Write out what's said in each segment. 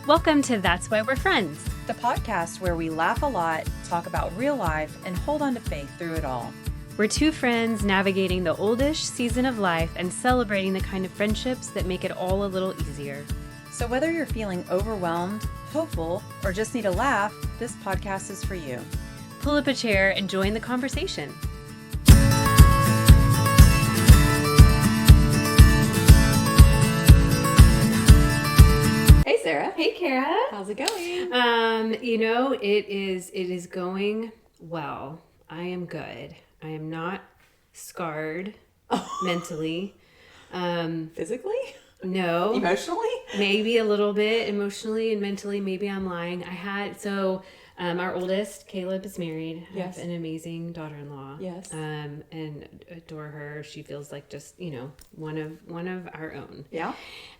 Welcome to That's Why We're Friends. The podcast where we laugh a lot, talk about real life, and hold on to faith through it all. We're two friends navigating the oldish season of life and celebrating the kind of friendships that make it all a little easier. So whether you're feeling overwhelmed, hopeful, or just need a laugh, this podcast is for you. Pull up a chair and join the conversation. Hey Sarah. Hey Kara. How's it going? It is going well. I am good. I am not scarred mentally. Physically? No. Emotionally? Maybe a little bit emotionally and mentally. Maybe I'm lying. Our oldest, Caleb, is married. I Yes. have an amazing daughter-in-law. Yes. And adore her. She feels like just, one of our own. Yeah.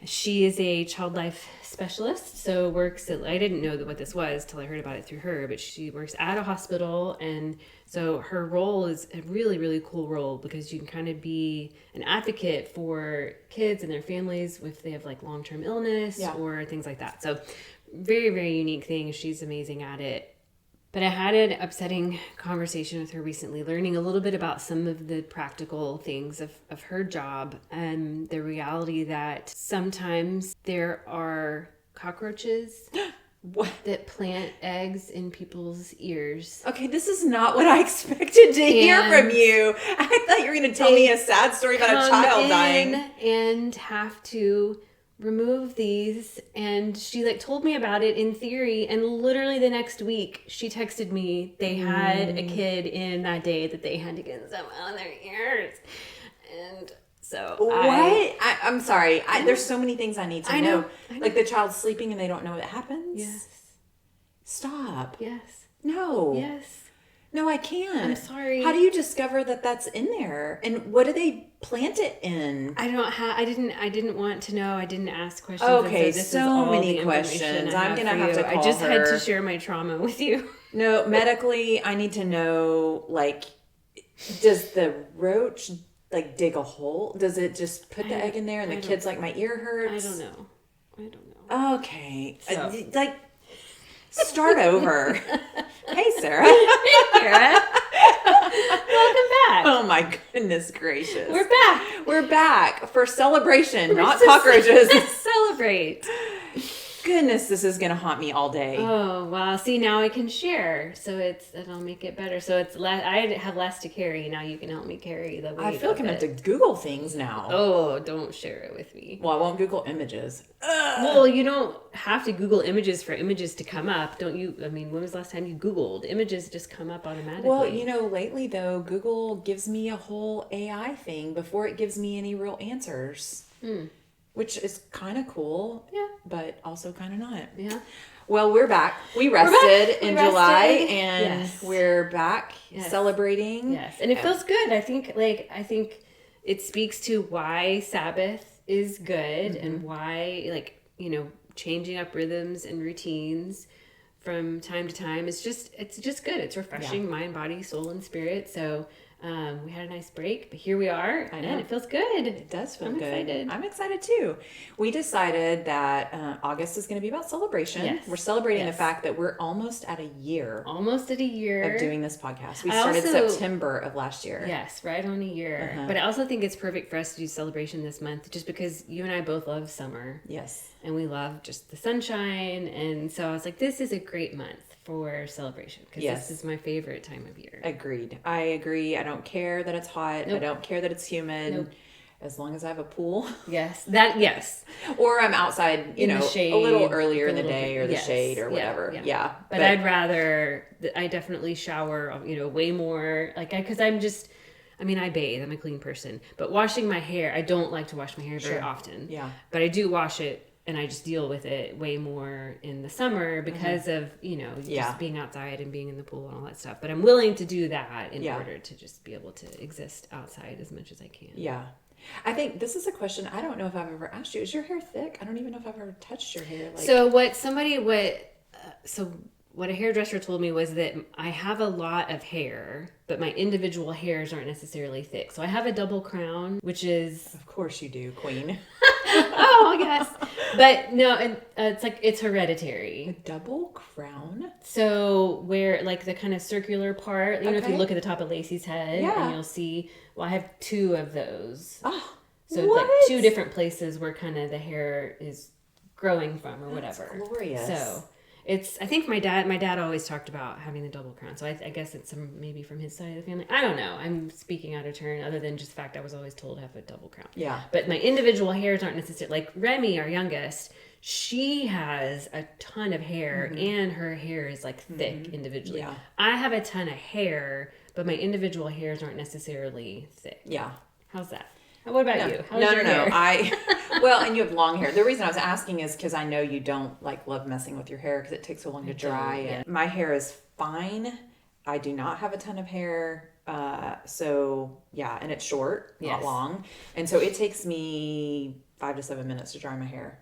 She is a child life specialist, so works at, I didn't know what this was till I heard about it through her, but she works at a hospital, and so her role is a really, really cool role because you can kind of be an advocate for kids and their families if they have like long-term illness or things like that. So very, very unique thing. She's amazing at it. But I had an upsetting conversation with her recently, learning a little bit about some of the practical things of her job and the reality that sometimes there are cockroaches that plant eggs in people's ears. Okay, this is not what I expected to hear from you. I thought you were going to tell me a sad story about a child dying. And have to remove these, and she told me about it in theory, and literally the next week she texted me they had a kid in that day that they had to get some out of their ears. And so I'm sorry. There's so many things I need to know. Like the child's sleeping and they don't know what happens. Yes. Stop. Yes. No. Yes. No, I can't. I'm sorry. How do you discover that that's in there? And what do they plant it in? I didn't want to know. I didn't ask questions. Okay, this so is all many the questions. I'm going to for have you. to call I just her. had to share my trauma with you. No, medically, I need to know, does the roach, dig a hole? Does it just put the egg in there and the kid's like, my ear hurts? I don't know. Okay. So. Start over. Hey, Sarah. Hey, Kara. Welcome back. Oh, my goodness gracious. We're back. We're back for celebration, not cockroaches. Celebrate. Goodness, this is going to haunt me all day. Oh, well, see, now I can share, so that'll make it better. So it's I have less to carry. Now you can help me carry the weight. I feel like I'm going to have to Google things now. Oh, don't share it with me. Well, I won't Google images. Well, you don't have to Google images for images to come up, don't you? I mean, when was the last time you Googled? Images just come up automatically. Well, lately, though, Google gives me a whole AI thing before it gives me any real answers. Which is kind of cool. Yeah. But also kind of not. Yeah. Well, we're back. We rested in July, and yes. we're back celebrating. Yes. And it feels good. I think it speaks to why Sabbath is good and why, changing up rhythms and routines from time to time it's just good. It's refreshing, mind, body, soul, and spirit. So we had a nice break, but here we are, and it feels good. It does feel good. Excited. I'm excited too. We decided that August is going to be about celebration. Yes. We're celebrating the fact that we're almost at a year. Of doing this podcast. We started September of last year. Yes, right on a year. But I also think it's perfect for us to do celebration this month, just because you and I both love summer. Yes. And we love just the sunshine, and so I was like, this is a great month for celebration, because this is my favorite time of year. Agreed. I agree. I don't care that it's hot. Nope. I don't care that it's humid. Nope. As long as I have a pool. Yes. Or I'm outside, in the shade, a little earlier in the day, or the shade or whatever. Yeah. But I definitely shower, way more, because I bathe. I'm a clean person. But washing my hair, I don't like to wash my hair very often. Yeah. But I do wash it, and I just deal with it way more in the summer because of, just being outside and being in the pool and all that stuff. But I'm willing to do that in order to just be able to exist outside as much as I can. Yeah. I think this is a question I don't know if I've ever asked you. Is your hair thick? I don't even know if I've ever touched your hair. what a hairdresser told me was that I have a lot of hair, but my individual hairs aren't necessarily thick. So I have a double crown, which is... Of course you do, queen. Oh, yes. But no, it's hereditary. A double crown? So where like the kind of circular part, you know, if you Okay. look at the top of Lacey's head and you'll see, well, I have 2 of those. Oh, So what? like 2 different places where kind of the hair is growing from or whatever. That's glorious. So it's, I think my dad always talked about having the double crown. So I guess it's maybe from his side of the family. I don't know. I'm speaking out of turn other than just the fact I was always told to have a double crown. Yeah. But my individual hairs aren't necessarily, like Remy, our youngest, she has a ton of hair and her hair is like thick individually. Yeah. I have a ton of hair, but my individual hairs aren't necessarily thick. Yeah. How's that? What about you? How's No. your hair? Well, and you have long hair. The reason I was asking is because I know you don't like love messing with your hair because it takes so long to dry. yeah. And my hair is fine. I do not have a ton of hair. So yeah, and it's short, not Yes. long. And so it takes me 5 to 7 minutes to dry my hair.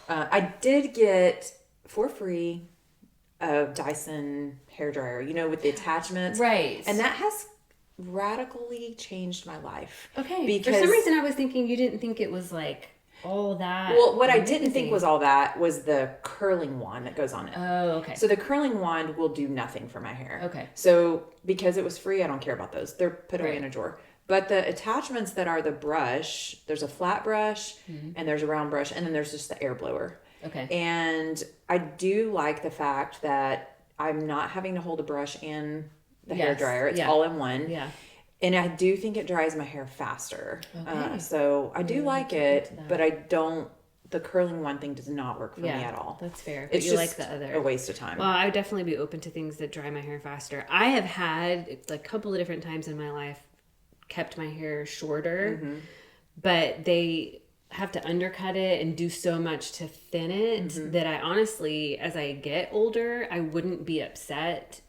I did get for free a Dyson hairdryer, you know, with the attachments. Right. And that has radically changed my life. Okay. Because For some reason, I was thinking you didn't think it was like all that. well, what I didn't think was all that was the curling wand that goes on it. Oh, okay. So the curling wand will do nothing for my hair. Okay. So because it was free, I don't care about those. They're put away Right. in a drawer. But the attachments that are the brush, there's a flat brush and there's a round brush and then there's just the air blower. Okay. And I do like the fact that I'm not having to hold a brush and the Yes. hairdryer. It's Yeah. all in one. Yeah. And I do think it dries my hair faster. Okay. So I do like look it, into that. but I don't, the curling one thing does not work for me Yeah, at all. that's fair. But It's you just like the other. a waste of time. Well, I would definitely be open to things that dry my hair faster. I have had like, a couple of different times in my life kept my hair shorter, but they have to undercut it and do so much to thin it that I honestly, as I get older, I wouldn't be upset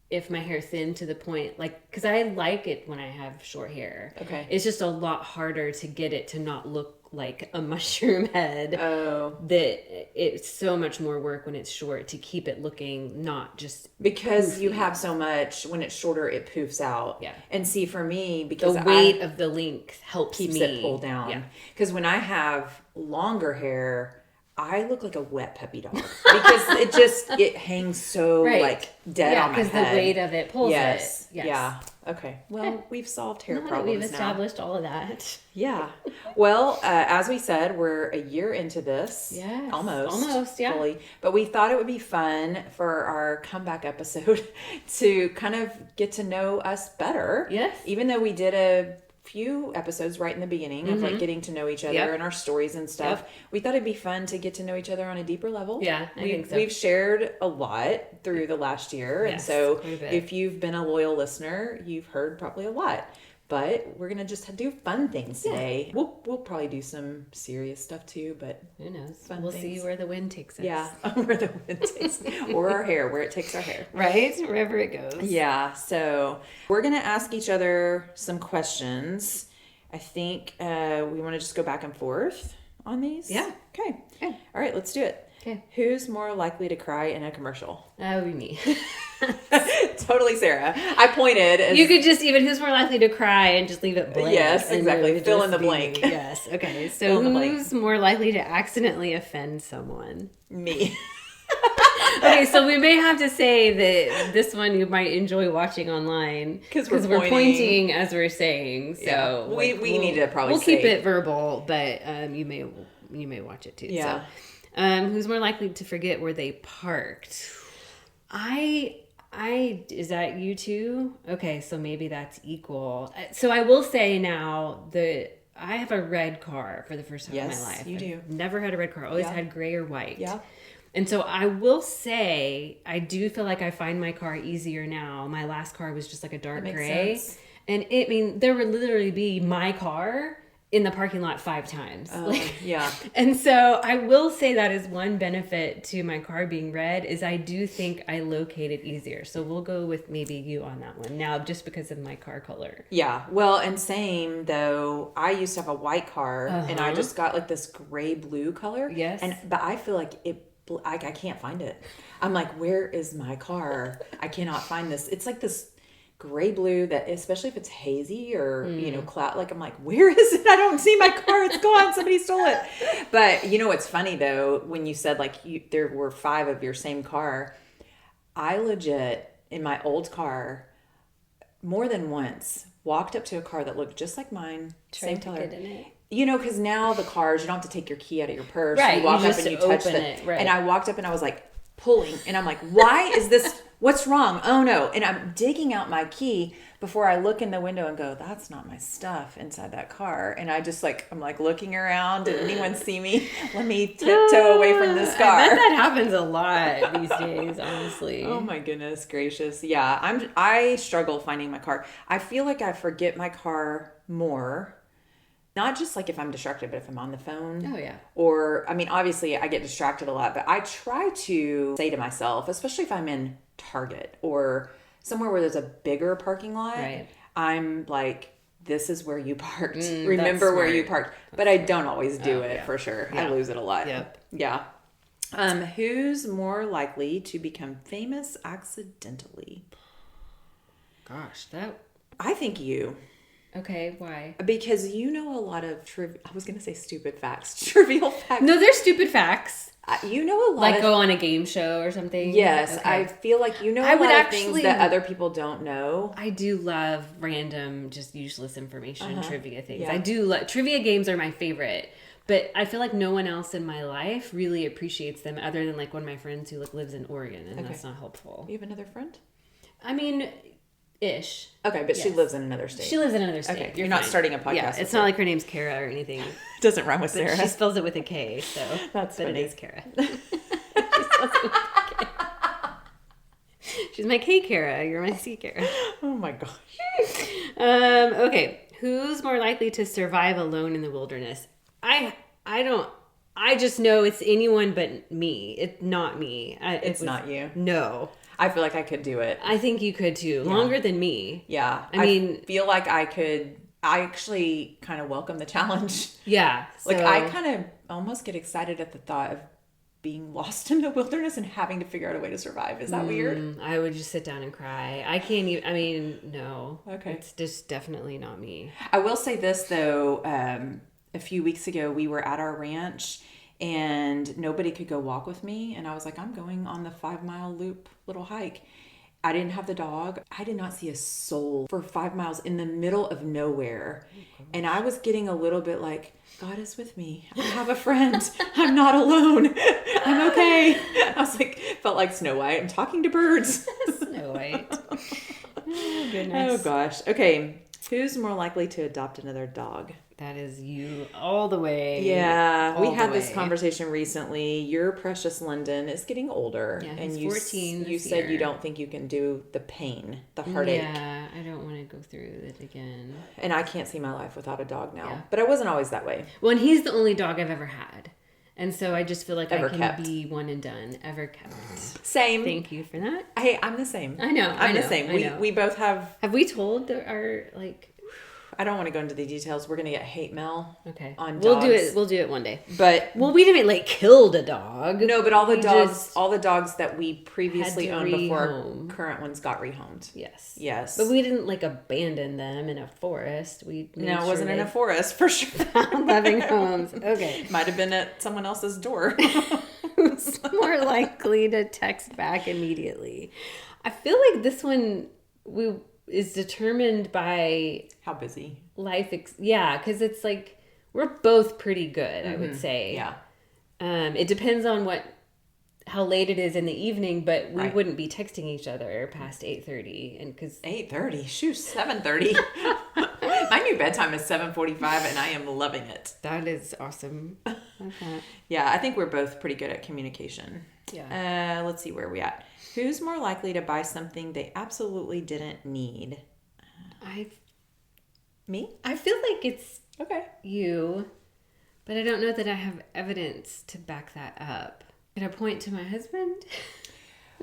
if my hair thinned to the point, like, because I like it when I have short hair. Okay. It's just a lot harder to get it to not look like a mushroom head. Oh. That it's so much more work when it's short to keep it looking not just Because you have so much, when it's shorter, it poofs out. Yeah. And see, for me, the because weight of the length helps keeps me it pulled down. Yeah. Because when I have longer hair, I look like a wet puppy dog because it hangs so Right. like dead Yeah, on my because head. the weight of it pulls Yes. it. Yes. Yeah. Okay. Well, we've solved hair Now that problems we've now. established all of that. Yeah. Well, as we said, we're a year into this. Yes. Almost, yeah. fully. But we thought it would be fun for our comeback episode to kind of get to know us better. Yes. Even though we did a few episodes right in the beginning of like getting to know each other Yep. and our stories and stuff. Yep. We thought it'd be fun to get to know each other on a deeper level. Yeah, I think so. We've shared a lot through the last year. And Yes, so quite a bit. if you've been a loyal listener, you've heard probably a lot. But we're gonna just do fun things today. We'll probably do some serious stuff too, but Who knows? Fun We'll things. see where the wind takes us. yeah, where the wind takes, or our hair, where it takes our hair. Right? Wherever it goes. Yeah, so we're gonna ask each other some questions. I think we want to just go back and forth on these. Yeah. Okay. Okay. All right, let's do it. Okay. Who's more likely to cry in a commercial? That would be me. Totally, Sarah. I pointed. As, You could just even, who's more likely to cry and just leave it blank. Yes, and exactly. it would Fill just in the be blank. me. Yes. Okay. Fill So in the blank. who's more likely to accidentally offend someone? me. Okay, so we may have to say that this one you might enjoy watching online 'Cause we're we're pointing. pointing as we're saying. So Yeah. We need to probably we'll keep say- it verbal, but you may watch it too. Yeah. So, who's more likely to forget where they parked? I is that you too? Okay, so maybe that's equal. So I will say now I have a red car for the first time in Yes, my life. you do. I've never had a red car. Always Yeah. had gray or white. Yeah. And so I will say, I do feel like I find my car easier now. My last car was just like a dark That makes gray. sense. And there would literally be my car in the parking lot 5 times. Yeah. And so I will say that is one benefit to my car being red is I do think I locate it easier. So we'll go with maybe you on that one now just because of my car color. Yeah. Well, and same though, I used to have a white car and I Uh-huh. just got like this gray blue color. Yes. But I feel like it I can't find it. I'm like, where is my car? I cannot find this. It's like this gray blue that, especially if it's hazy or, cloud, like I'm like, where is it? I don't see my car. It's gone. Somebody stole it. But you know, what's funny though, when you said like there were 5 of your same car, I legit in my old car more than once walked up to a car that looked just like mine, same color. You know, because now the cars, you don't have to take your key out of your purse. Right. You walk up and you touch it. Right. And I walked up and I was like pulling. And I'm like, why is this? What's wrong? Oh, no. And I'm digging out my key before I look in the window and go, that's not my stuff inside that car. And I just I'm like looking around. Did anyone see me? Let me tiptoe away from this car. I bet that happens a lot these days, honestly. Oh, my goodness gracious. Yeah, I struggle finding my car. I feel like I forget my car more. Not just like if I'm distracted, but if I'm on the phone. Oh, yeah. Or, I mean, obviously I get distracted a lot, but I try to say to myself, especially if I'm in Target or somewhere where there's a bigger parking lot, right. I'm like, this is where you parked. Remember where you parked. But I don't always do it for sure. Yeah. I lose it a lot. Yep. Yeah. Who's more likely to become famous accidentally? Gosh, I think you. Okay, why? Because you know a lot of I was going to say stupid facts. Trivial facts. No, they're stupid facts. You know a lot like go on a game show or something? Yes, okay. I feel like you know a lot of things that other people don't know. I do love random, just useless information, trivia things. Yeah. I do trivia games are my favorite. But I feel like no one else in my life really appreciates them other than like one of my friends who lives in Oregon, and that's not helpful. You have another friend? I mean... ish. Okay, but she lives in another state. She lives in another state. Okay, you're not starting a podcast. Yeah, it's not like her name's Kara or anything. It doesn't rhyme with Sarah. She spells it with a K, so that's but funny. It is Kara. She spells it with a K. She's my K Kara. You're my C Kara. Oh my gosh. Okay, who's more likely to survive alone in the wilderness? I don't. I just know it's anyone but me. It's not me. It's not you. No. I feel like I could do it. I think you could too. Longer than me. Yeah. I mean, feel like I could. I actually kind of welcome the challenge. Yeah. Like I kind of almost get excited at the thought of being lost in the wilderness and having to figure out a way to survive. Is that weird? I would just sit down and cry. I can't even. I mean, no. Okay. It's just definitely not me. I will say this though. A few weeks ago, we were at our ranch. And nobody could go walk with me. And I was like, I'm going on the 5-mile loop little hike. I didn't have the dog. I did not see a soul for 5 miles in the middle of nowhere. And I was getting a little bit like, God is with me. I have a friend. I'm not alone. I'm okay. I was like, felt like Snow White. I'm talking to birds. Snow White. Oh, goodness. Oh, gosh. Okay. Who's more likely to adopt another dog? That is you all the way. Yeah, we had this conversation recently. Your precious London is getting older. Yeah, and he's 14 you said you don't think you can do the pain, the heartache. Yeah, I don't want to go through it again. And I can't see my life without a dog now. Yeah. But I wasn't always that way. Well, and he's the only dog I've ever had. And so I just feel like ever I can kept. Be one and done. Ever kept. Same. Thank you for that. Hey, I'm the same. I know. I'm the same. We both have... Have we told our, I don't want to go into the details. We're going to get hate mail. Okay. On dogs. We'll do it one day. But we didn't killed a dog. No, but all the dogs that we previously owned before our current ones got rehomed. Yes. Yes. But we didn't abandon them in a forest. It wasn't in a forest for sure. Found loving homes. Okay. Might have been at someone else's door. Who's more likely to text back immediately? I feel like this one is determined by how busy life. Because it's we're both pretty good. I would say. Yeah. It depends on how late it is in the evening, but we wouldn't be texting each other past 8:30, and because 8:30, shoot, 7:30. My new bedtime is 7:45, and I am loving it. That is awesome. Okay. Yeah, I think we're both pretty good at communication. Yeah. Let's see where we at. Who's more likely to buy something they absolutely didn't need? Me? I feel like it's okay. You, but I don't know that I have evidence to back that up. Can I point to my husband?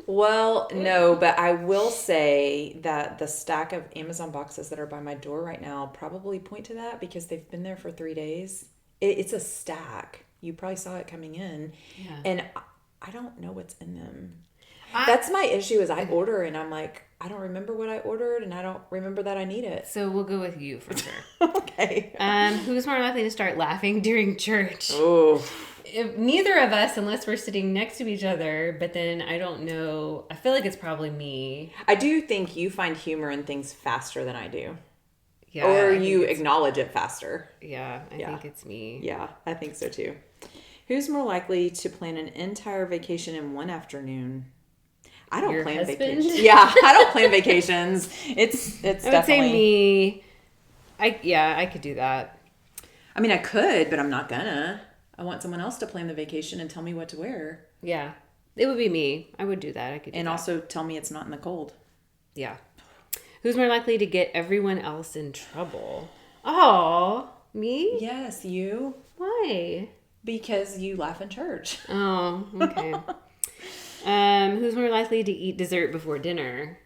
Well, no, but I will say that the stack of Amazon boxes that are by my door right now probably point to that because they've been there for 3 days. It's a stack. You probably saw it coming in. Yeah. And I don't know what's in them. I- That's my issue is I order and I'm like, I don't remember what I ordered and I don't remember that I need it. So we'll go with you for sure. Okay. Who's more likely to start laughing during church? Oh. Neither of us, unless we're sitting next to each other. But then I don't know. I feel like it's probably me. I do think you find humor in things faster than I do. Yeah, Or I think you it's- acknowledge it faster. Yeah, I think it's me. Yeah, I think so too. Who's more likely to plan an entire vacation in one afternoon? I don't Your plan husband? vacations. Yeah, I don't plan vacations. It's I would definitely say me. I could do that. I mean, I could, but I'm not gonna. I want someone else to plan the vacation and tell me what to wear. Yeah, it would be me. I would do that. I could do And that. also tell me it's not in the cold. Yeah. Who's more likely to get everyone else in trouble? Oh, me? Yes, you. Why? Because you laugh in church. Oh, okay. Who's more likely to eat dessert before dinner?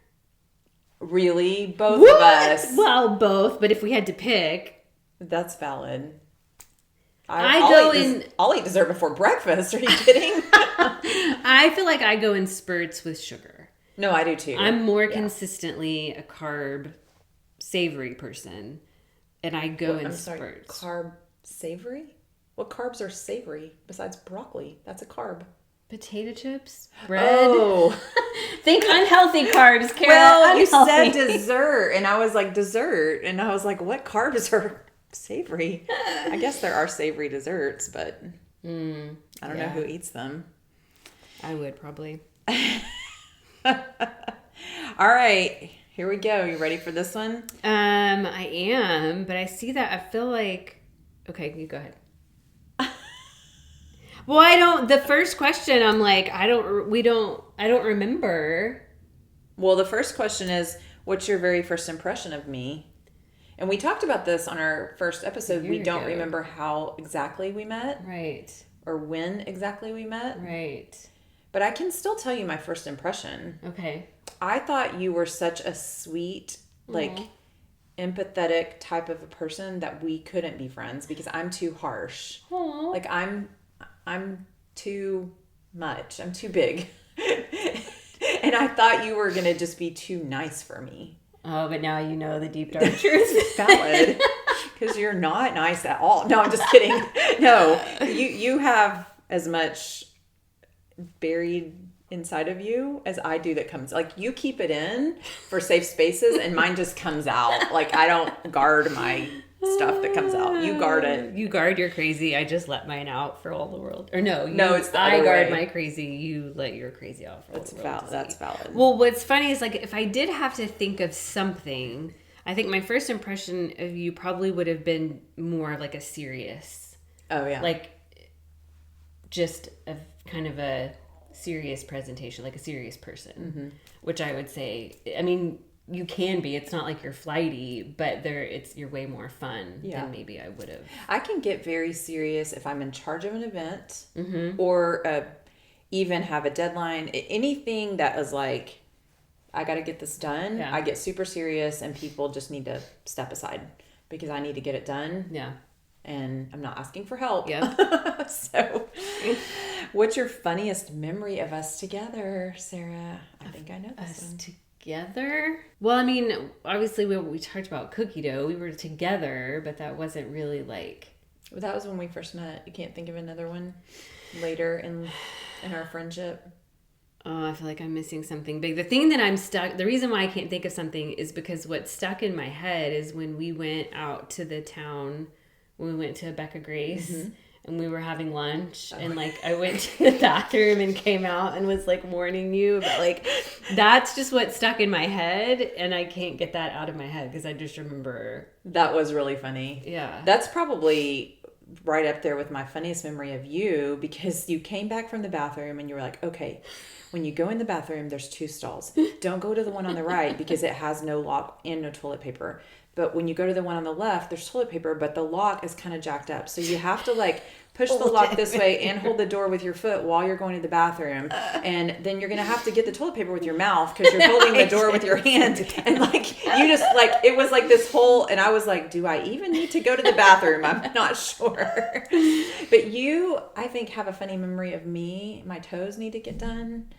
Really? Both of us. Well, both, but if we had to pick, That's valid. I I'll eat dessert before breakfast. Are you kidding? I feel like I go in spurts with sugar. No, I do too. I'm more consistently a carb savory person, and I go in I'm sorry, spurts. carb savory? What carbs are savory besides broccoli? That's a carb. Potato chips, bread. Oh. Think unhealthy carbs, Kara. Well, you Unhealthy. said dessert, and I was like, dessert. And I was like, what carbs are savory? I guess there are savory desserts, but I don't know who eats them. I would probably. All right, here we go. You ready for this one? I am, but I see that. I feel like. Okay, you go ahead. Well, I don't. The first question, I'm like, I don't remember. Well, the first question is, what's your very first impression of me? And we talked about this on our first episode. We don't remember how exactly we met. Right. Or when exactly we met. Right. But I can still tell you my first impression. Okay. I thought you were such a sweet, like, empathetic type of a person that we couldn't be friends because I'm too harsh. Aww. Like, I'm too much. I'm too big. And I thought you were going to just be too nice for me. Oh, but now you know the deep dark truth. Valid. Because you're not nice at all. No, I'm just kidding. No, you have as much buried inside of you as I do that comes. Like, you keep it in for safe spaces and mine just comes out. Like, I don't guard my stuff that comes out. You guard it. You guard your crazy. I just let mine out for all the world. Or no, it's the I other guard way. my crazy. You let your crazy out for all the world. That's valid. Well, what's funny is, like, if I did have to think of something, I think my first impression of you probably would have been more like a serious, Oh, yeah. like, just a kind of a serious presentation, like a serious person, which I would say, I mean, you can be. It's not like you're flighty, but you're way more fun than maybe I would have. I can get very serious if I'm in charge of an event or even have a deadline. Anything that is like, I got to get this done. Yeah. I get super serious and people just need to step aside because I need to get it done. Yeah. And I'm not asking for help. Yeah. So, what's your funniest memory of us together, Sarah? I think I know this one. Together? Well, I mean, obviously we talked about cookie dough. We were together, but that wasn't really like... Well, that was when we first met. You can't think of another one later in our friendship? Oh, I feel like I'm missing something big. The thing that I'm stuck... The reason why I can't think of something is because what's stuck in my head is when we went out to the town, when we went to Becca Grace... And we were having lunch and like I went to the bathroom and came out and was like warning you about like that's just what stuck in my head and I can't get that out of my head because I just remember That was really funny. Yeah. That's probably right up there with my funniest memory of you because you came back from the bathroom and you were like, okay, when you go in the bathroom, there's 2 stalls. Don't go to the one on the right because it has no lock and no toilet paper. But when you go to the one on the left, there's toilet paper, but the lock is kind of jacked up. So you have to like push the lock this way and hold the door with your foot while you're going to the bathroom. And then you're going to have to get the toilet paper with your mouth because you're holding the door with your hand. And like, you just like, it was like this whole, and I was like, do I even need to go to the bathroom? I'm not sure. But you, I think, have a funny memory of me. My toes need to get done.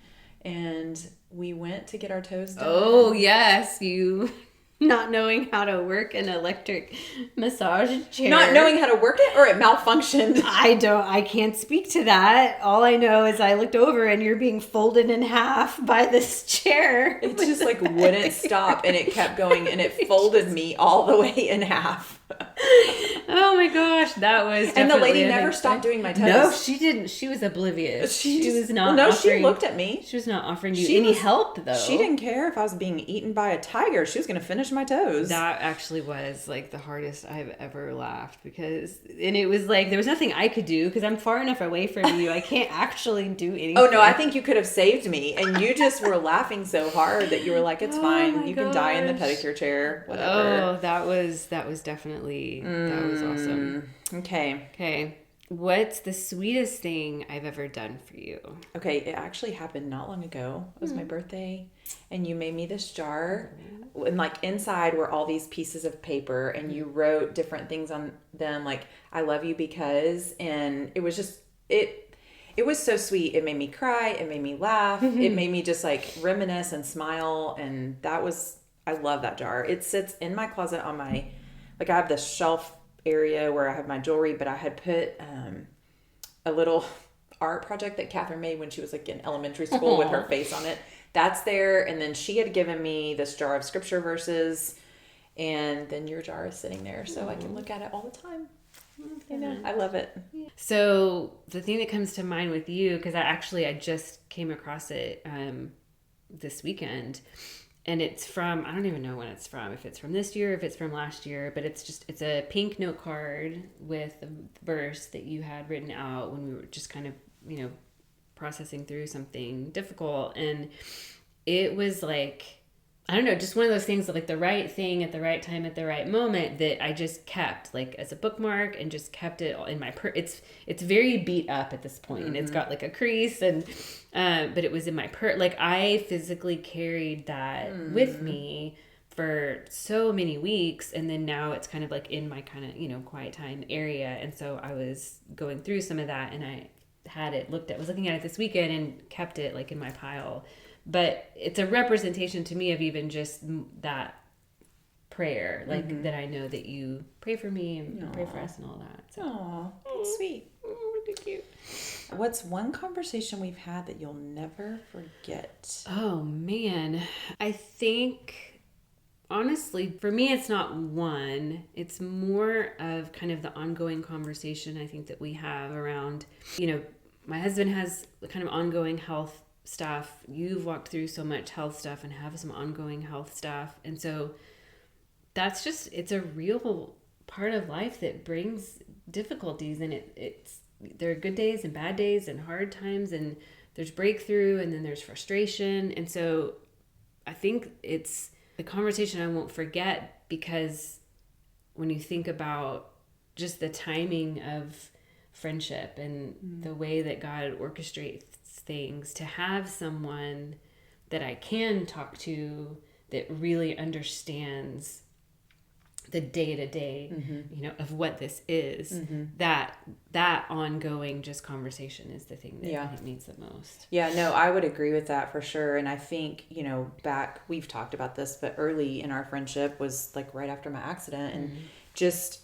And we went to get our toes done. Oh, yes. You not knowing how to work an electric massage chair. Not knowing how to work it, or it malfunctioned? I can't speak to that. All I know is I looked over and you're being folded in half by this chair. It just like wouldn't stop, and it kept going, and it folded me all the way in half. Oh my gosh, that was and the lady never stopped doing my toes. No, she didn't. She was oblivious. She was not. No, she looked at me. She was not offering you any help, though. She didn't care if I was being eaten by a tiger. She was going to finish my toes. That actually was like the hardest I've ever laughed and it was like there was nothing I could do because I'm far enough away from you. I can't actually do anything. Oh no, I think you could have saved me, and you just were laughing so hard that you were like, "It's fine. You can die in the pedicure chair." Whatever. Oh, that was definitely that was awesome. Okay. What's the sweetest thing I've ever done for you? Okay, it actually happened not long ago. It was my birthday, and you made me this jar, and like inside were all these pieces of paper, and you wrote different things on them, like "I love you because," and it was just it was so sweet. It made me cry. It made me laugh. It made me just like reminisce and smile, and I love that jar. It sits in my closet on my, like I have this shelf area where I have my jewelry, but I had put a little art project that Catherine made when she was like in elementary school with her face on it. That's there. And then she had given me this jar of scripture verses, and then your jar is sitting there so I can look at it all the time. You know, I love it. So the thing that comes to mind with you, because I just came across it this weekend, and it's from, I don't even know when it's from, if it's from this year, if it's from last year, but it's a pink note card with a verse that you had written out when we were just kind of, processing through something difficult. And it was like, I don't know, just one of those things, like the right thing at the right time at the right moment that I just kept like as a bookmark and just kept it in my It's very beat up at this point. Mm-hmm. It's got like a crease and but it was in my like I physically carried that with me for so many weeks, and then now it's kind of like in my kind of quiet time area. And so I was going through some of that, and I was looking at it this weekend and kept it like in my pile. But it's a representation to me of even just that prayer, like that I know that you pray for me and pray for us and all that. So. Aw, that's sweet. Really cute. What's one conversation we've had that you'll never forget? Oh, man. I think, honestly, for me, it's not one. It's more of kind of the ongoing conversation I think that we have around, my husband has kind of ongoing health stuff. You've walked through so much health stuff and have some ongoing health stuff. And so that's just, it's a real part of life that brings difficulties, and there are good days and bad days and hard times, and there's breakthrough, and then there's frustration. And so I think it's the conversation I won't forget, because when you think about just the timing of friendship and the way that God orchestrates things, to have someone that I can talk to that really understands the day-to-day of what this is, that ongoing just conversation is the thing that I think needs the most. Yeah, no, I would agree with that for sure. And I think, we've talked about this, but early in our friendship was like right after my accident, and just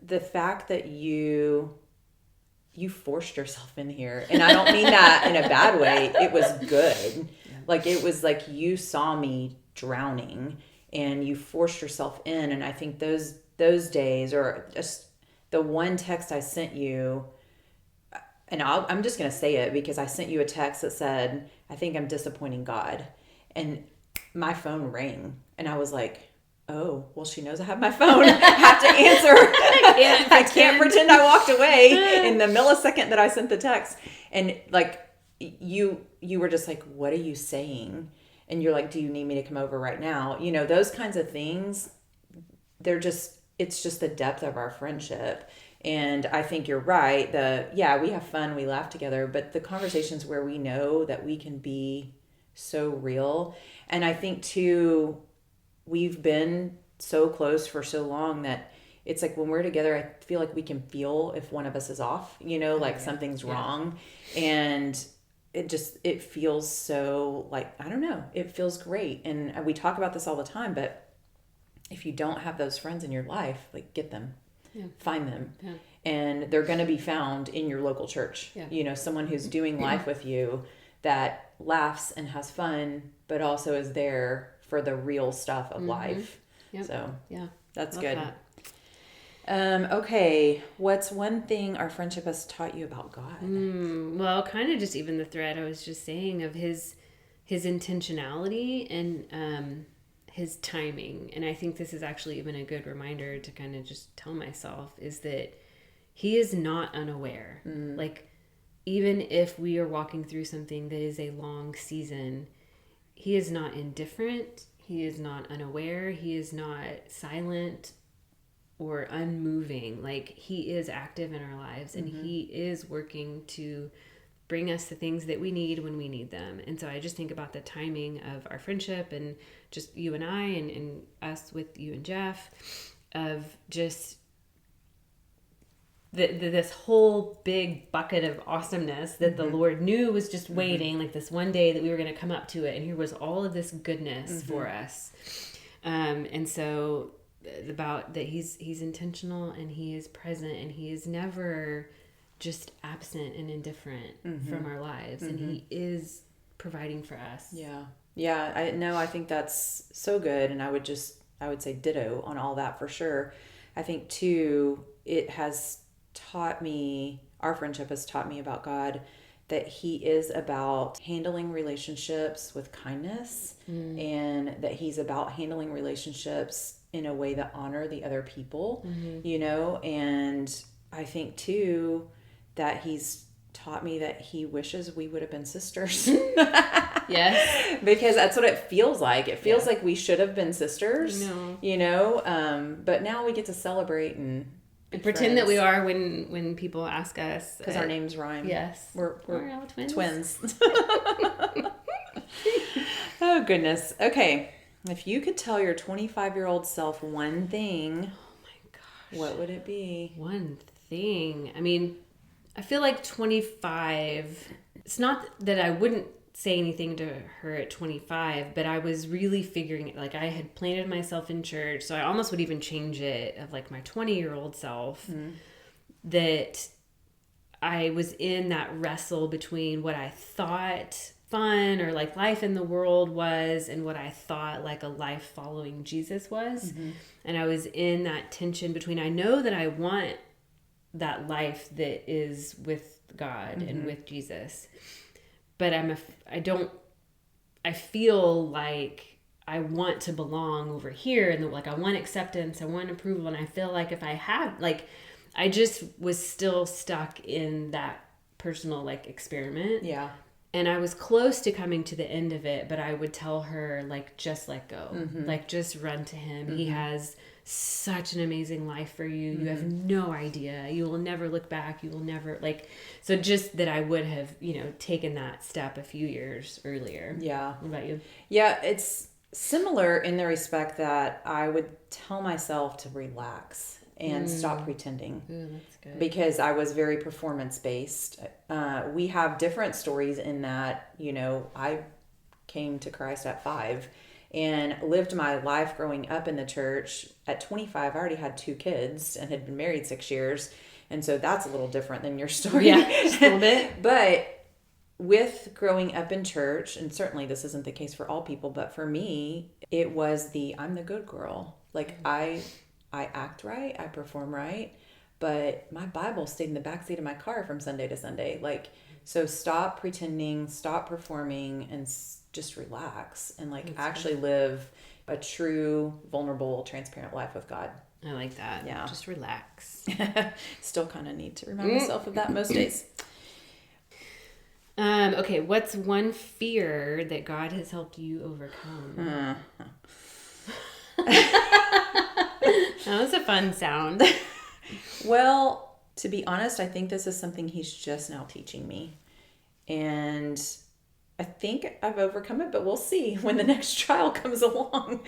the fact that you forced yourself in here. And I don't mean that in a bad way. It was good. Yeah. Like, it was like you saw me drowning and you forced yourself in. And I think those days, or just the one text I sent you, and I'm just going to say it because I sent you a text that said, "I think I'm disappointing God." And my phone rang, and I was like, oh, well, she knows I have my phone. I have to answer. I can't pretend I walked away in the millisecond that I sent the text. And like, you were just like, what are you saying? And you're like, do you need me to come over right now? Those kinds of things, it's just the depth of our friendship. And I think you're right. We have fun, we laugh together, but the conversations where we know that we can be so real. And I think too, we've been so close for so long that it's like when we're together, I feel like we can feel if one of us is off, like something's wrong. And it feels so like, I don't know, it feels great. And we talk about this all the time, but if you don't have those friends in your life, like get them, find them. Yeah. And they're going to be found in your local church. Yeah. Someone who's doing life with you that laughs and has fun, but also is there for the real stuff of life. Yep. So that's good. Okay. What's one thing our friendship has taught you about God? Well, kind of just even the thread I was just saying of his intentionality and his timing. And I think this is actually even a good reminder to kind of just tell myself is that he is not unaware. Like, even if we are walking through something that is a long season, he is not indifferent. He is not unaware. He is not silent or unmoving. Like, he is active in our lives, and he is working to bring us the things that we need when we need them. And so I just think about the timing of our friendship and just you and I and us with you and Jeff, of just this whole big bucket of awesomeness that the Lord knew was just waiting, like this one day that we were going to come up to it, and here was all of this goodness for us. And so about that he's intentional, and he is present, and he is never just absent and indifferent from our lives, and he is providing for us. I think that's so good, and I would say ditto on all that for sure. I think too, our friendship has taught me about God, that he is about handling relationships with kindness, and that he's about handling relationships in a way that honor the other people, and I think too that he's taught me that he wishes we would have been sisters. Yes. Because that's what it feels like. It feels like we should have been sisters, but now we get to celebrate and pretend friends. That we are when people ask us. Because our names rhyme. Yes. We're all twins. Oh, goodness. Okay. If you could tell your 25-year-old self one thing, oh my gosh, what would it be? One thing. I mean, I feel like 25, it's not that I wouldn't say anything to her at 25, but I was really figuring it. Like, I had planted myself in church, so I almost would even change it of like my 20-year-old self, that I was in that wrestle between what I thought fun or like life in the world was and what I thought like a life following Jesus was. And I was in that tension between, I know that I want that life that is with God and with Jesus, but I feel like I want to belong over here, and like I want acceptance, I want approval, and I feel like if I have, like, I just was still stuck in that personal like experiment. Yeah. And I was close to coming to the end of it, but I would tell her, like, just let go. Like, just run to him. He has such an amazing life for you. You have no idea. You will never look back. You will never, like, so just that I would have, taken that step a few years earlier. Yeah. What about you? Yeah, it's similar in the respect that I would tell myself to relax and stop pretending. Ooh, that's good. Because I was very performance based. We have different stories in that, I came to Christ at 5 and lived my life growing up in the church. At 25, I already had 2 kids and had been married 6 years. And so that's a little different than your story. Yeah, just a little bit. But with growing up in church, and certainly this isn't the case for all people, but for me, it was I'm the good girl. Like, I act right, I perform right, but my Bible stayed in the backseat of my car from Sunday to Sunday. Like, so stop pretending, stop performing, and just relax and actually live a true, vulnerable, transparent life with God. I like that. Yeah. Just relax. Still kind of need to remind myself of that most days. Okay, what's one fear that God has helped you overcome? That was a fun sound. Well, To be honest, I think this is something he's just now teaching me. And I think I've overcome it, but we'll see when the next trial comes along.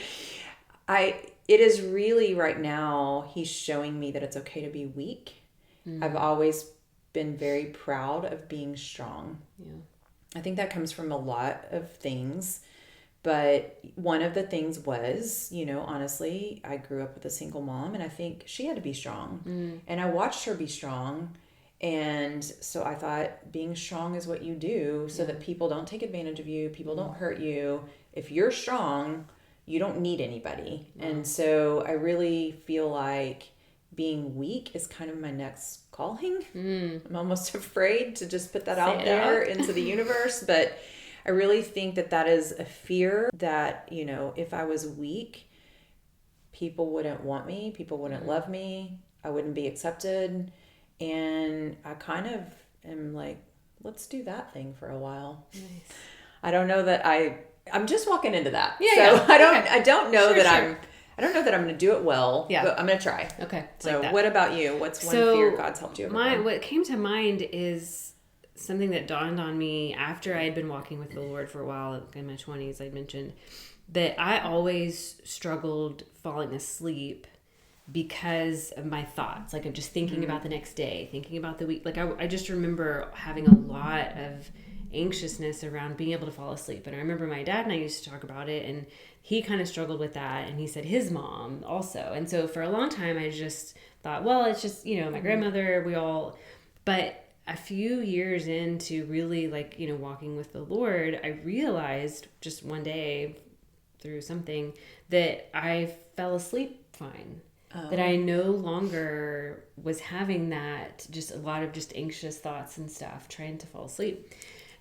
It is really right now, he's showing me that it's okay to be weak. I've always been very proud of being strong. Yeah. I think that comes from a lot of things. But one of the things was, honestly, I grew up with a single mom, and I think she had to be strong. And I watched her be strong. And so I thought being strong is what you do so that people don't take advantage of you, people don't hurt you. If you're strong, you don't need anybody. And so I really feel like being weak is kind of my next calling. I'm almost afraid to just put that out there into the universe, but I really think that is a fear that, if I was weak, people wouldn't want me, people wouldn't love me, I wouldn't be accepted. And I kind of am like, let's do that thing for a while. Nice. I don't know that I'm just walking into that. Yeah. So I don't know I don't know that I'm going to do it well, but I'm going to try. Okay. So what about you? What's one fear God's helped you overcome? What came to mind is something that dawned on me after I had been walking with the Lord for a while in my 20s. I mentioned that I always struggled falling asleep because of my thoughts. Like I'm just thinking about the next day, thinking about the week. Like I just remember having a lot of anxiousness around being able to fall asleep. And I remember my dad and I used to talk about it, and he kind of struggled with that. And he said his mom also. And so for a long time, I just thought, well, it's just, my grandmother, but a few years into really walking with the Lord, I realized just one day through something that I fell asleep fine. That I no longer was having that, just a lot of just anxious thoughts and stuff, trying to fall asleep.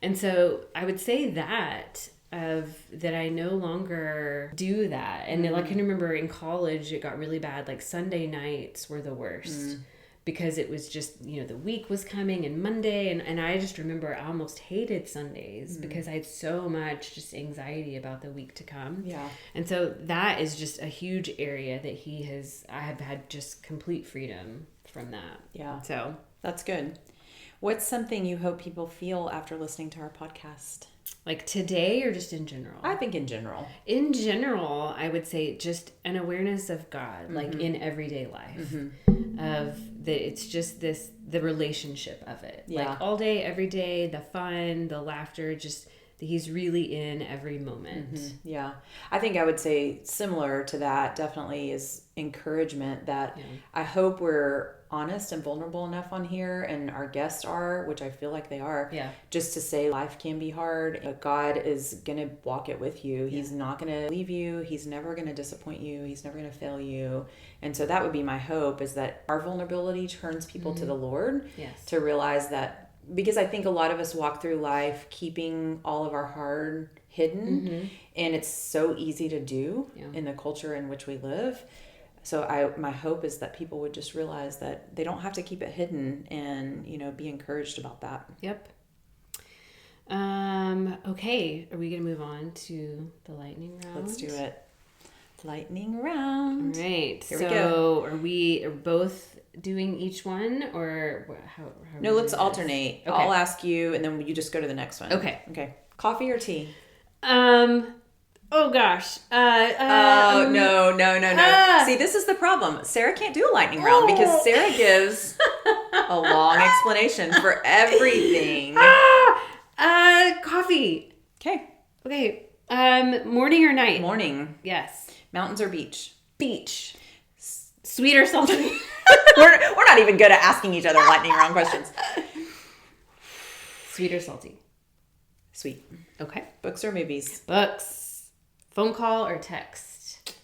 And so I would say that I no longer do that. And I can remember in college, it got really bad. Like Sunday nights were the worst because it was just, the week was coming and Monday. And I just remember I almost hated Sundays because I had so much just anxiety about the week to come. Yeah. And so that is just a huge area that I have had just complete freedom from that. Yeah. So that's good. What's something you hope people feel after listening to our podcast? Like today or just in general? I think in general. In general, I would say just an awareness of God, like in everyday life, of that it's just the relationship of it. Yeah. Like all day, every day, the fun, the laughter, just that he's really in every moment. Yeah. I think I would say similar to that definitely is encouragement that I hope we're honest and vulnerable enough on here, and our guests are, which I feel like they are, just to say life can be hard, but God is going to walk it with you. He's not going to leave you. He's never going to disappoint you. He's never going to fail you. And so that would be my hope, is that our vulnerability turns people to the Lord, to realize that, because I think a lot of us walk through life keeping all of our hard hidden, and it's so easy to do in the culture in which we live. So my hope is that people would just realize that they don't have to keep it hidden, and, be encouraged about that. Yep. Okay. Are we going to move on to the lightning round? Let's do it. Lightning round. All right. Here we go. Are we both doing each one, or how No, let's alternate. Okay. I'll ask you, and then you just go to the next one. Okay. Coffee or tea? Oh gosh. No. See, this is the problem. Sarah can't do a lightning round because Sarah gives a long explanation for everything. Coffee. Okay. Morning or night? Morning. Yes. Mountains or beach? Beach. Sweet or salty? We're not even good at asking each other lightning round questions. Sweet or salty? Sweet. Okay. Books or movies? Books. Phone call or text?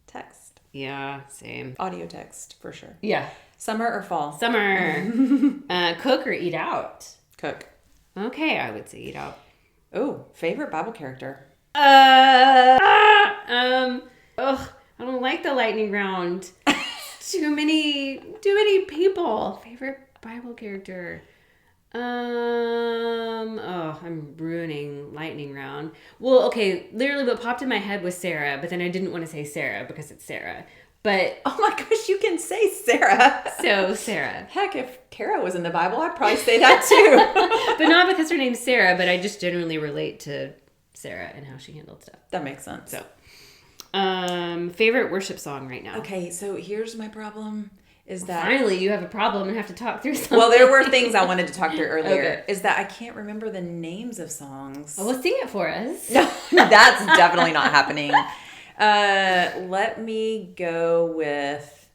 Text. Yeah, same. Audio text, for sure. Yeah. Summer or fall? Summer. Cook or eat out? Cook. Okay, I would say eat out. Oh, favorite Bible character? I don't like the lightning round. Too many people. Favorite Bible character? I'm ruining lightning round. Well, okay, literally what popped in my head was Sarah, but then I didn't want to say Sarah because it's Sarah. But Oh my gosh, you can say Sarah. so Sarah. Heck, if Tara was in the Bible, I'd probably say that too. But not because her name's Sarah, but I just generally relate to Sarah and how she handled stuff. That makes sense. So, favorite worship song right now? Okay, so here's my problem is that... Finally, you have a problem and have to talk through something. Well, there were things I wanted to talk through earlier. Okay. Is that I can't remember the names of songs. Well, sing it for us. No, that's definitely not happening. Let me go with...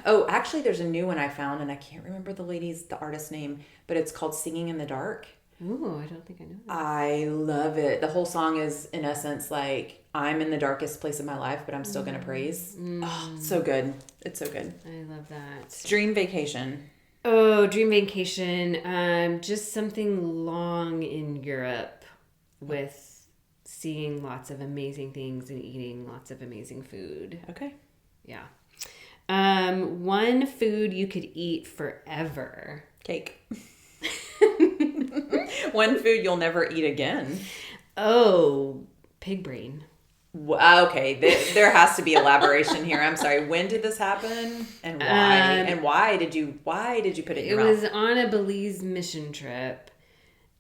Oh, actually, there's a new one I found, and I can't remember the artist's name, but it's called Singing in the Dark. Ooh, I don't think I know that. I love it. The whole song is, in essence, like, I'm in the darkest place of my life, but I'm still going to praise. Oh, so good. It's so good. I love that. Dream Vacation. Oh, dream vacation. Just something long in Europe with seeing lots of amazing things and eating lots of amazing food. Okay. Yeah. One food you could eat forever. Cake. One food you'll never eat again. Oh, pig brain. Okay, there has to be elaboration here. I'm sorry. When did this happen, and why? And why did you put it in your mouth? It was on a Belize mission trip,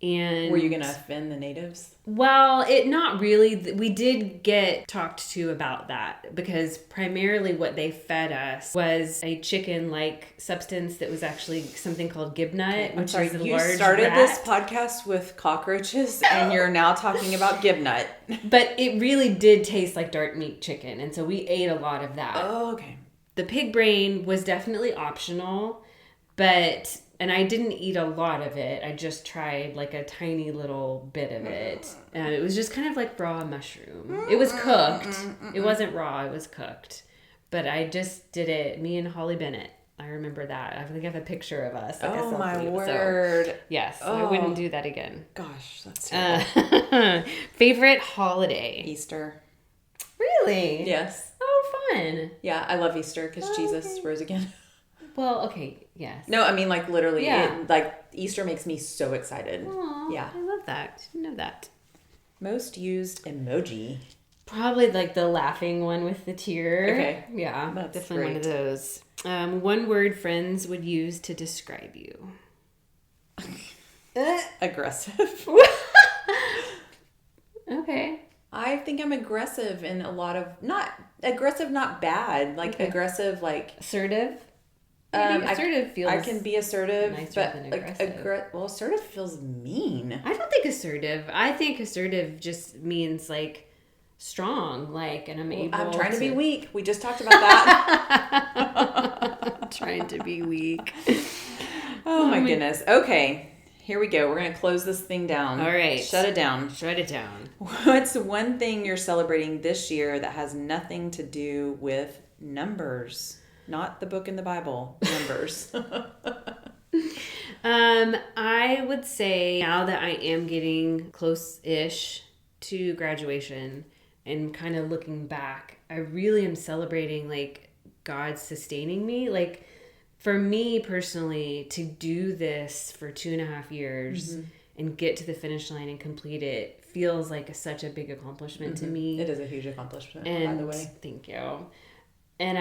and were you gonna offend the natives? Well, not really. We did get talked to about that because primarily what they fed us was a chicken-like substance that was actually something called gibnut, which is a large You started rat. this podcast with cockroaches, and you're now talking about gibnut. But it really did taste like dark meat chicken, and so we ate a lot of that. Oh, okay. The pig brain was definitely optional, and I didn't eat a lot of it. I just tried like a tiny little bit of it. It was just kind of like raw mushroom. It was cooked. It wasn't raw. It was cooked. But I just did it. Me and Holly Bennett. I remember that. I think I have a picture of us. Like Oh, my selfie. word. So, yes. I wouldn't do that again. Gosh, that's terrible. Favorite holiday? Easter. Really? Yes. Oh, fun. Yeah, I love Easter because Jesus rose again. Well, okay. Yes. No, I mean, like, literally, Yeah. Easter makes me so excited. Aw, Yeah. I love that. Didn't know that. Most used emoji. Probably like the laughing one with the tear. Okay. Yeah, That's definitely one of great. those. One word friends would use to describe you. Aggressive. Okay. I think I'm aggressive in a lot of, not aggressive, not bad. Like, Okay. aggressive, like... Assertive? Maybe assertive feels... I can be assertive, nicer but than aggressive. well, assertive feels mean. I don't think assertive. I think assertive just means like strong, like, and I'm able I'm trying to be weak. We just talked about that. Trying to be weak. Oh my goodness. Okay, here we go. We're going to close this thing down. All right. Shut it down. Shut it down. What's one thing you're celebrating this year that has nothing to do with numbers? Not the book in the Bible, numbers. I would say now that I am getting close-ish to graduation and kind of looking back, I really am celebrating like God sustaining me. Like for me personally, to do this for 2.5 years and get to the finish line and complete it feels like such a big accomplishment to me. It is a huge accomplishment, And by the way. thank you. And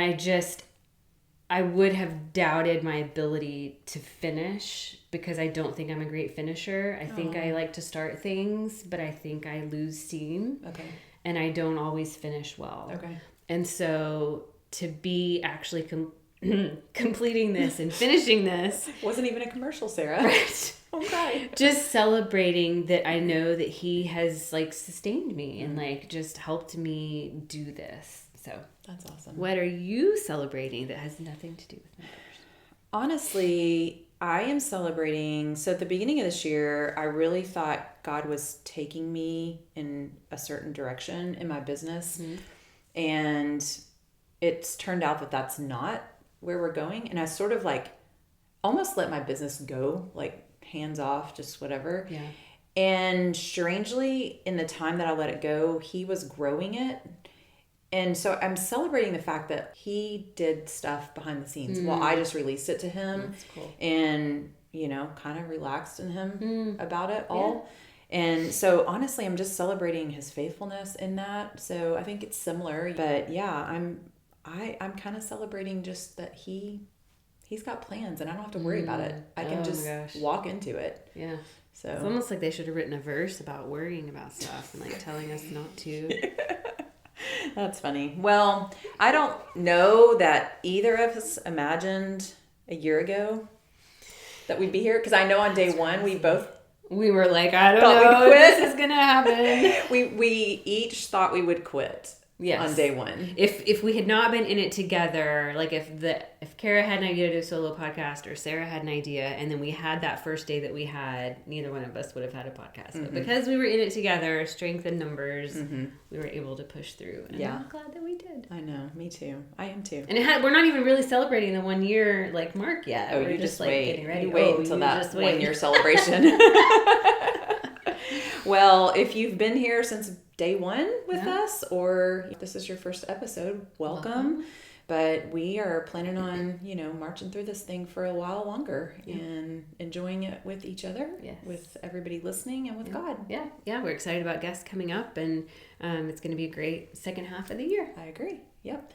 I would have doubted my ability to finish because I don't think I'm a great finisher. I think I like to start things, but I think I lose steam. Okay. And I don't always finish well. Okay. And so to be actually completing this and finishing this. Wasn't even a commercial, Sarah. Right. Okay. Just celebrating that I know that he has like sustained me and like just helped me do this. So That's awesome. what are you celebrating that has nothing to do with numbers? Honestly, I am celebrating. So at the beginning of this year, I really thought God was taking me in a certain direction in my business. And it's turned out that that's not where we're going. And I sort of like almost let my business go, like hands off, just whatever. Yeah. And strangely, in the time that I let it go, he was growing it. And so I'm celebrating the fact that he did stuff behind the scenes while I just released it to him. That's cool. And, kind of relaxed in him about it all. And so honestly, I'm just celebrating his faithfulness in that. So I think it's similar. But yeah, I'm kind of celebrating just that he's got plans and I don't have to worry about it. I can just walk into it. Yeah. So it's almost like they should have written a verse about worrying about stuff and like telling us not to. That's funny. Well, I don't know that either of us imagined a year ago that we'd be here, because I know on day one we were like, I don't know if this is gonna happen. we each thought we would quit. Yes. On day one. If we had not been in it together, like if Kara had an idea to do a solo podcast or Sarah had an idea and then we had that first day that we had, neither one of us would have had a podcast. But because we were in it together, strength in numbers, we were able to push through. And I'm glad that we did. I know, me too. I am too. And we're not even really celebrating the 1 year like mark yet. Oh, we're you just like wait. Getting ready. You wait until that 1 year celebration. Well, if you've been here since day one with us, or if this is your first episode, welcome. But we are planning on, marching through this thing for a while longer and enjoying it with each other, with everybody listening, and with God. Yeah. We're excited about guests coming up, and it's going to be a great second half of the year. I agree. Yep.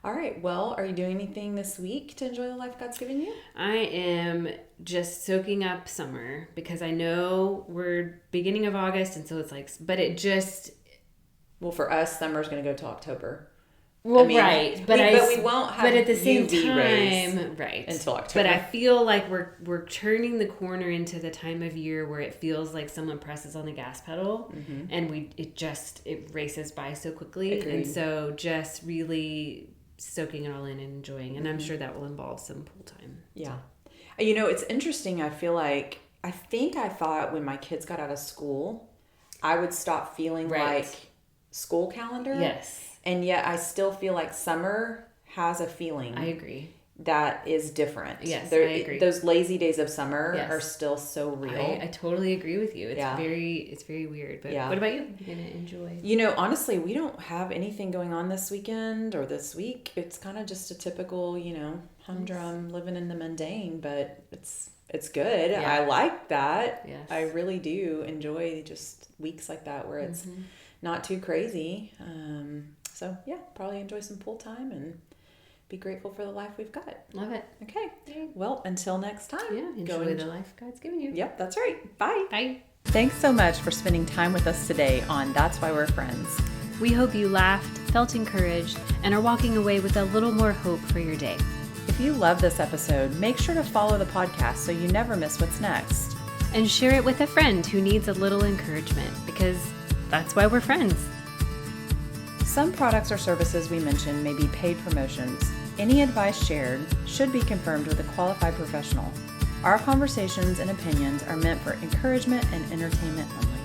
All right. Well, are you doing anything this week to enjoy the life God's given you? I am just soaking up summer because I know we're beginning of August, and so it's like, but it just... Well, for us, summer's going to go to October. Well, right. But we won't have at the same UV rays until October. But I feel like we're turning the corner into the time of year where it feels like someone presses on the gas pedal and it races by so quickly. Agreed. And so just really soaking it all in and enjoying. And I'm sure that will involve some pool time. Yeah. It's interesting. I thought when my kids got out of school, I would stop feeling like school calendar. Yes. And yet I still feel like summer has a feeling. I agree. That is different. Yes, I agree. Those lazy days of summer are still so real. I totally agree with you. It's very weird. But what about you? You're going to enjoy? Honestly, we don't have anything going on this weekend or this week. It's kind of just a typical, humdrum living in the mundane, but it's good. Yeah. I like that. Yes. I really do enjoy just weeks like that where it's not too crazy. So probably enjoy some pool time and be grateful for the life we've got. Love it. Okay. Well, until next time. Yeah, enjoy the life God's given you. Yep, that's right. Bye. Bye. Thanks so much for spending time with us today on That's Why We're Friends. We hope you laughed, felt encouraged, and are walking away with a little more hope for your day. If you love this episode, make sure to follow the podcast so you never miss what's next. And share it with a friend who needs a little encouragement, because that's why we're friends. Some products or services we mention may be paid promotions. Any advice shared should be confirmed with a qualified professional. Our conversations and opinions are meant for encouragement and entertainment only.